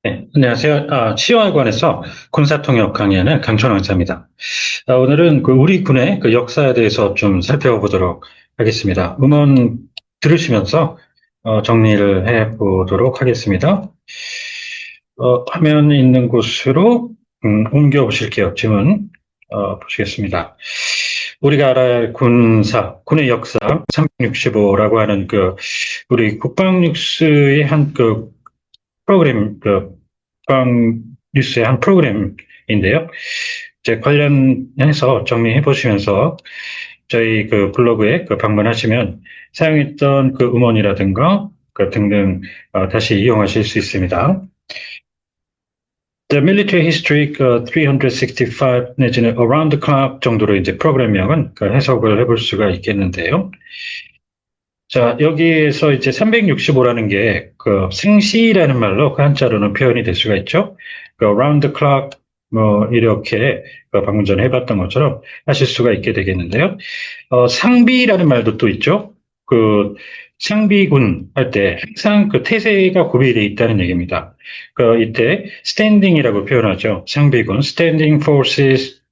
네, 안녕하세요. 치유학원에서 군사통역 강의하는 강천호 의사입니다. 오늘은 우리 군의 역사에 대해서 좀 살펴보도록 하겠습니다. 음원 들으시면서 정리를 해보도록 하겠습니다. 화면 있는 곳으로 옮겨 보실게요. 지문 보시겠습니다. 우리가 알아야 할 군의 역사 365라고 하는 우리 국방뉴스의 한 프로그램, 국방 뉴스의 한 프로그램인데요. 이제 관련해서 정리해 보시면서 저희 블로그에 방문하시면 사용했던 음원이라든가 등등 다시 이용하실 수 있습니다. The Military History 365 내지는 Around the Clock 정도로 이제 프로그램명은 해석을 해볼 수가 있겠는데요. 자, 여기에서 이제 365라는 게 생시라는 말로 한자로는 표현이 될 수가 있죠. Around the clock 이렇게 방금 전에 해봤던 것처럼 하실 수가 있게 되겠는데요. 상비라는 말도 또 있죠. 상비군 할 때 항상 태세가 구비되어 있다는 얘기입니다. 이때 standing이라고 표현하죠. 상비군, standing forces.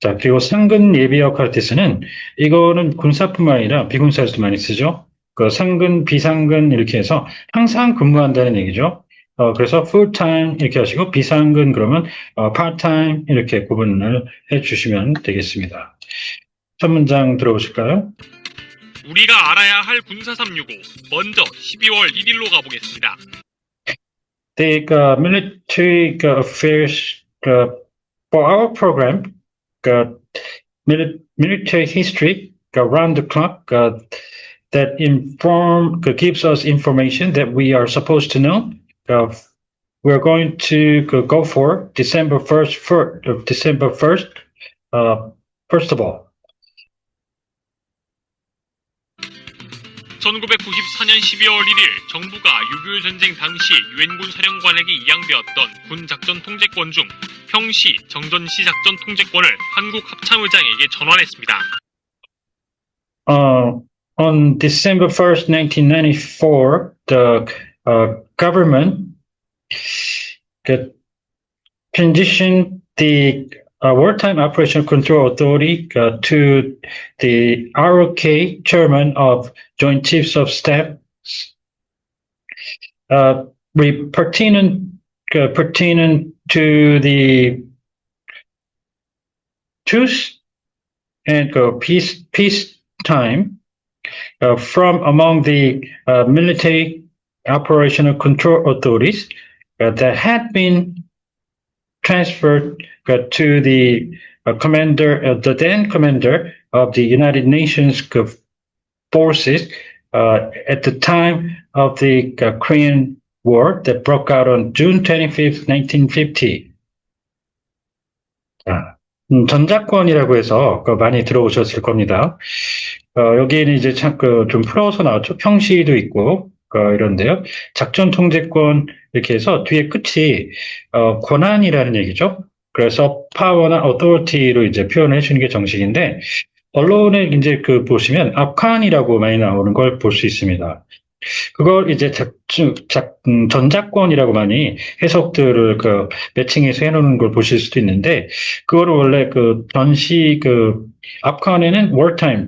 자, 그리고 상근 예비역 할 때 쓰는 이거는 군사뿐만 아니라 비군사에서도 많이 쓰죠. 상근, 비상근 이렇게 해서 항상 근무한다는 얘기죠. 그래서 full time 이렇게 하시고 비상근 그러면 part time 이렇게 구분을 해 주시면 되겠습니다. 첫 문장 들어보실까요? 우리가 알아야 할 군사 365 먼저 12월 1일로 가보겠습니다. The military affairs for our program military history around the clock that gives us information that we are supposed to know. We're going to go for December 1st, first of all. 1994년 12월 1일 정부가 6.25 전쟁 당시 유엔군 사령관에게 이양되었던 군 작전 통제권 중 평시, 정전시 작전 통제권을 한국 합참의장에게 전환했습니다. On December 1st, 1994, the government transitioned the Wartime Operational Control Authority to the ROK Chairman of Joint Chiefs of Staff, pertinent to the truce and peace time from among the military operational control authorities that had been transferred to the the then commander of the United Nations forces at the time of the Korean War that broke out on June 25th, 1950. 전작권이라고 해서 많이 들어오셨을 겁니다. 여기에는 이제 좀 풀어서 나왔죠. 평시도 있고 이런데요. 작전 통제권 이렇게 해서 뒤에 끝이 권한이라는 얘기죠. 그래서 파워나 authority로 이제 표현해 주는 게 정식인데 언론에 이제 보시면 악한이라고 많이 나오는 걸 볼 수 있습니다. 그걸 이제 전작권이라고 많이 해석들을 매칭해서 해놓는 걸 보실 수도 있는데 그거를 원래 전시 악한에는 wartime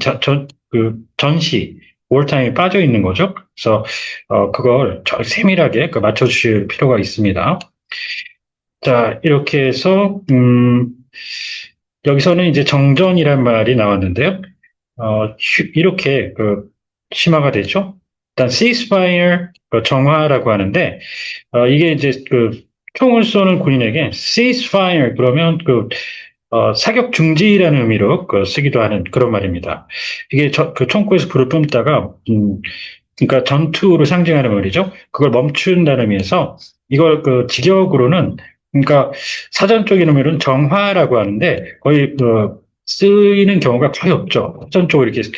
전시 wartime이 빠져 있는 거죠. 그래서 그걸 세밀하게 맞춰주실 필요가 있습니다. 자, 이렇게 해서 여기서는 이제 정전이란 말이 나왔는데요. 이렇게 심화가 되죠. 일단 ceasefire 정화라고 하는데 이게 이제 총을 쏘는 군인에게 ceasefire 그러면 사격 중지라는 의미로 쓰기도 하는 그런 말입니다. 이게 총구에서 불을 뿜다가 그러니까 전투를 상징하는 말이죠. 그걸 멈춘다는 의미에서 이걸 직역으로는 그러니까 사전적인 의미로는 정화라고 하는데 거의 쓰이는 경우가 거의 없죠. 사전적으로 이렇게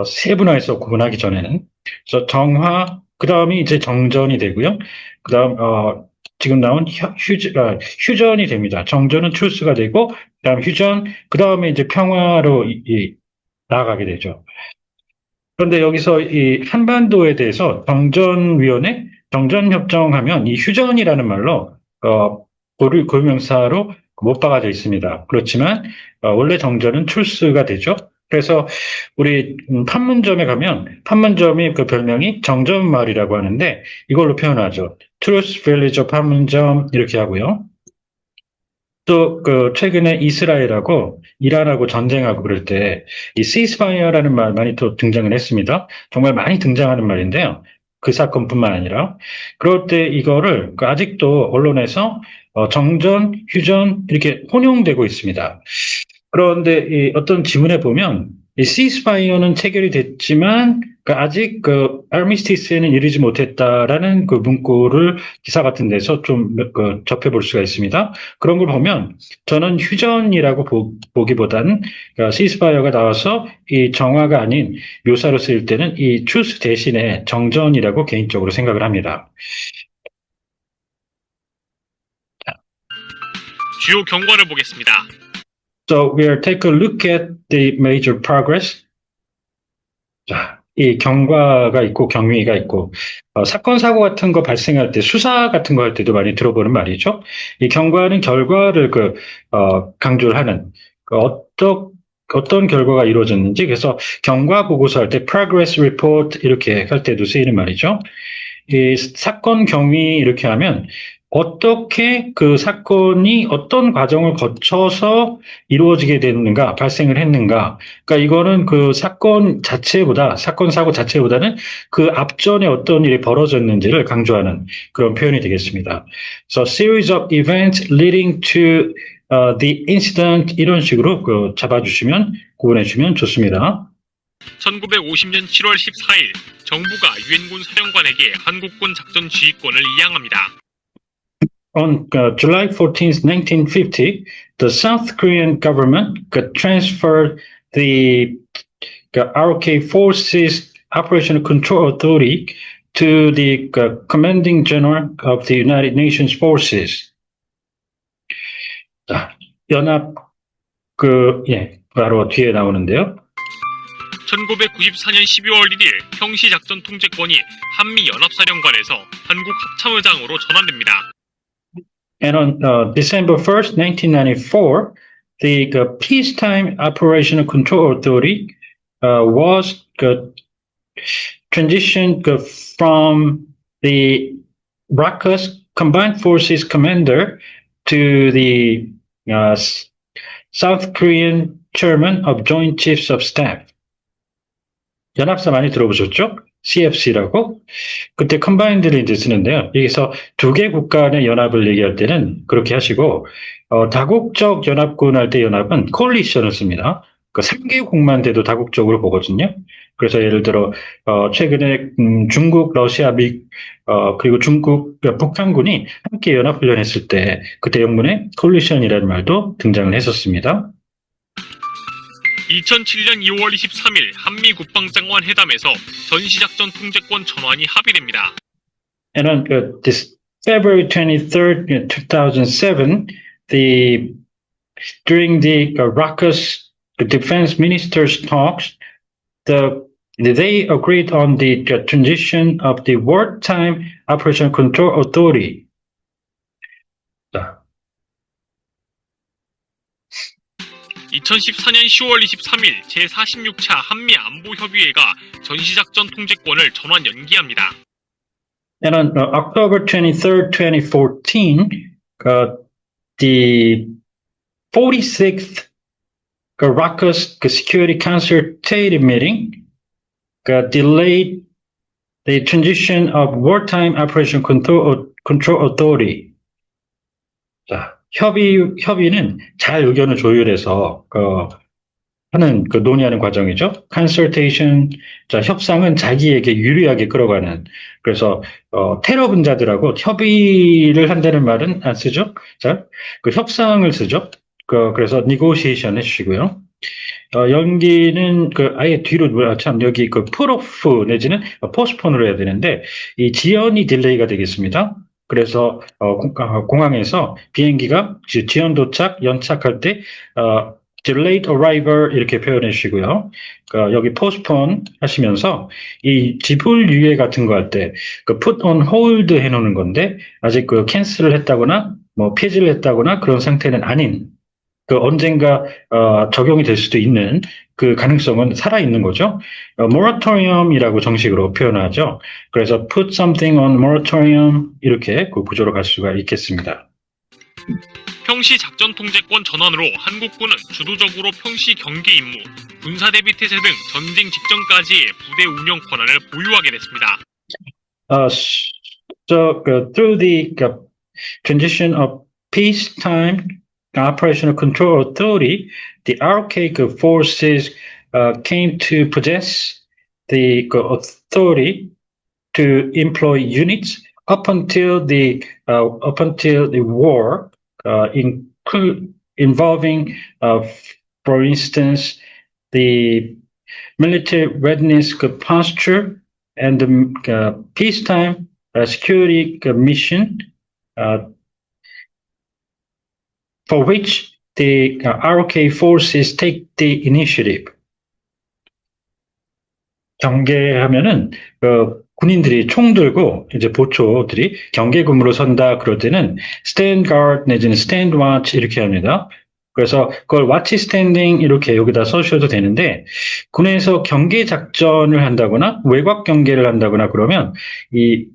세분화해서 구분하기 전에는. 그래서 정화 그 다음이 이제 정전이 되고요. 그 다음 지금 나온 휴전이 됩니다. 정전은 truce가 되고 그다음 휴전 그 다음에 이제 평화로 나아가게 되죠. 그런데 여기서 이 한반도에 대해서 정전위원회 정전협정하면 이 휴전이라는 말로, 고유명사로 못 박아져 있습니다. 그렇지만, 원래 정전은 출수가 되죠. 그래서 우리 판문점에 가면 판문점이 그 별명이 정전마을이라고 하는데 이걸로 표현하죠. Truth Village of 판문점 이렇게 하고요. 또 그 최근에 이스라엘하고 이란하고 전쟁하고 그럴 때 이 시스파이어라는 말 많이 또 등장을 했습니다. 정말 많이 등장하는 말인데요. 그 사건뿐만 아니라 그럴 때 이거를 그 아직도 언론에서 정전, 휴전 이렇게 혼용되고 있습니다. 그런데 이 어떤 지문에 보면 이 시스파이어는 체결이 됐지만 그 아직 그 아르미스티스에는 이르지 못했다라는 그 문구를 기사 같은 데서 좀 접해볼 수가 있습니다. 그런 걸 보면 저는 휴전이라고 보기보다는 시스파이어가 나와서 이 정화가 아닌 묘사로 쓰일 때는 이 truce 대신에 정전이라고 개인적으로 생각을 합니다. 주요 경과를 보겠습니다. So we'll take a look at the major progress. 자, 이 경과가 있고 경위가 있고 사건 사고 같은 거 발생할 때 수사 같은 거 할 때도 많이 들어보는 말이죠. 이 경과는 결과를 강조를 하는 어떤 결과가 이루어졌는지 그래서 경과 보고서 할 때 progress report 이렇게 할 때도 쓰이는 말이죠. 이 사건 경위 이렇게 하면 어떻게 그 사건이 어떤 과정을 거쳐서 이루어지게 됐는가, 발생을 했는가. 그러니까 이거는 그 사건 자체보다, 사건 사고 자체보다는 그 앞전에 어떤 일이 벌어졌는지를 강조하는 그런 표현이 되겠습니다. So, series of events leading to the incident 이런 식으로 잡아주시면, 구분해주시면 좋습니다. 1950년 7월 14일 정부가 유엔군 사령관에게 한국군 작전 지휘권을 이양합니다. On July 14th, 1950, the South Korean government transferred the ROK Forces Operational Control Authority to the Commanding General of the United Nations Forces. 자, 연합 바로 뒤에 나오는데요. 1994년 12월 1일 평시작전 통제권이 한미연합사령관에서 한국합참의장으로 전환됩니다. And on December 1st, 1994, the Peacetime Operational Control Authority was transitioned from the RACUS Combined Forces Commander to the South Korean Chairman of Joint Chiefs of Staff. 연합사 많이 들어보셨죠? CFC라고. 그때 컴바인드를 이제 쓰는데요. 여기서 두 개 국가 간의 연합을 얘기할 때는 그렇게 하시고, 다국적 연합군 할 때 연합은 콜리션을 씁니다. 그 3개국만 돼도 다국적으로 보거든요. 그래서 예를 들어, 최근에, 중국, 러시아, 그리고 중국, 북한군이 함께 연합훈련했을 때, 그때 영문에 콜리션이라는 말도 등장을 했었습니다. 2007년 2월 23일 한미 국방장관 회담에서 전시작전 통제권 전환이 합의됩니다. And on this February 23rd, 2007, during the RACUS defense ministers talks, they agreed on the transition of the wartime operation control authority. 자. 2014년 10월 23일 제46차 한미안보협의회가 전시작전 통제권을 전환 연기합니다. And on October 23rd, 2014, the 46th RACUS Security Consultative Meeting delayed the transition of wartime operation control authority. 자. 협의는 잘 의견을 조율해서, 하는, 논의하는 과정이죠. consultation, 자, 협상은 자기에게 유리하게 끌어가는. 그래서, 테러 분자들하고 협의를 한다는 말은 안 쓰죠. 자, 협상을 쓰죠. 그래서 negotiation 해주시고요. 연기는 아예 뒤로, 여기 put off 내지는 postpone으로 해야 되는데, 이 지연이 딜레이가 되겠습니다. 그래서 공항에서 비행기가 지연 도착, 연착할 때 delayed arrival 이렇게 표현해 주시고요. 그러니까 여기 postpone 하시면서 이 지불 유예 같은 거 할 때 그 put on hold 해놓는 건데 아직 그 캔슬을 했다거나 뭐 폐지를 했다거나 그런 상태는 아닌 그 언젠가 적용이 될 수도 있는 그 가능성은 살아있는 거죠. moratorium이라고 정식으로 표현하죠. 그래서 put something on moratorium 이렇게 그 구조로 갈 수가 있겠습니다. 평시 작전 통제권 전환으로 한국군은 주도적으로 평시 경계 임무, 군사 대비 태세 등 전쟁 직전까지의 부대 운영 권한을 보유하게 됐습니다. So through the transition of peacetime operational control authority, the ROK forces came to possess the authority to employ units up until the war, involving, for instance, the military readiness posture and the peacetime security mission, for which the ROK forces take the initiative. 경계하면은 군인들이 총 들고 이제 보초들이 경계 근무로 선다 그럴 때는 stand guard 내지는 stand watch 이렇게 합니다. 그래서 그걸 watch standing 이렇게 여기다 써주셔도 되는데 군에서 경계 작전을 한다거나 외곽 경계를 한다거나 그러면 이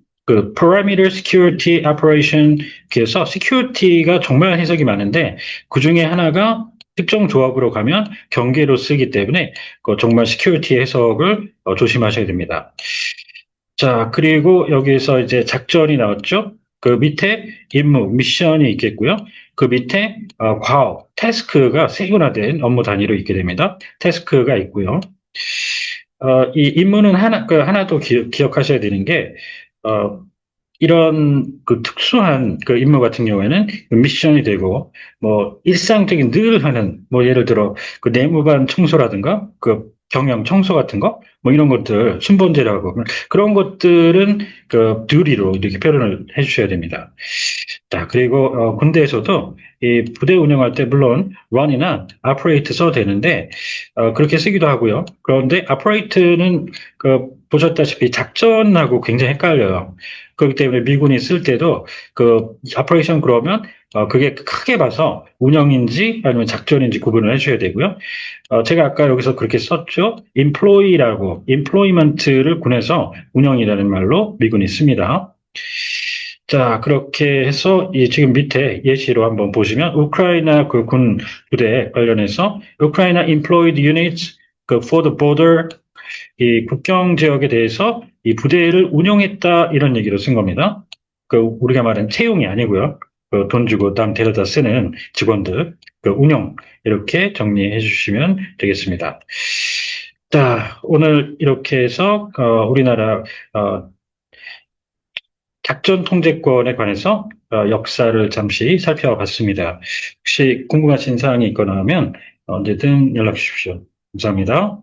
perimeter security operation 그래서 security가 정말 해석이 많은데 그 중에 하나가 특정 조합으로 가면 경계로 쓰기 때문에 정말 시큐리티 해석을 조심하셔야 됩니다. 자, 그리고 여기서 이제 작전이 나왔죠. 그 밑에 임무, 미션이 있겠고요. 그 밑에 과업, 태스크가 세분화된 업무 단위로 있게 됩니다. 태스크가 있고요. 이 임무는 하나 더 기억하셔야 되는 게 이런 특수한 임무 같은 경우에는 미션이 되고, 뭐, 일상적인 늘 하는, 뭐, 예를 들어, 내무반 청소라든가, 경영 청소 같은 거, 뭐, 이런 것들, 순번제라고, 그런 것들은 duty로 이렇게 표현을 해 주셔야 됩니다. 자, 그리고, 군대에서도 이 부대 운영할 때 물론 run이나 operate 써도 되는데, 그렇게 쓰기도 하고요. 그런데 operate는 보셨다시피 작전하고 굉장히 헷갈려요. 그렇기 때문에 미군이 쓸 때도 operation 그러면 그게 크게 봐서 운영인지 아니면 작전인지 구분을 해줘야 되고요. 제가 아까 여기서 그렇게 썼죠. employee라고 employment를 군에서 운영이라는 말로 미군이 씁니다. 자, 그렇게 해서 지금 밑에 예시로 한번 보시면 우크라이나 군 부대 관련해서 우크라이나 employed units for the border 이 국경 지역에 대해서 이 부대를 운영했다 이런 얘기로 쓴 겁니다. 우리가 말하는 채용이 아니고요. 돈 주고 땀 데려다 쓰는 직원들 운영 이렇게 정리해 주시면 되겠습니다. 자, 오늘 이렇게 해서 우리나라 작전 통제권에 관해서 역사를 잠시 살펴봤습니다. 혹시 궁금하신 사항이 있거나 하면 언제든 연락 주십시오. 감사합니다.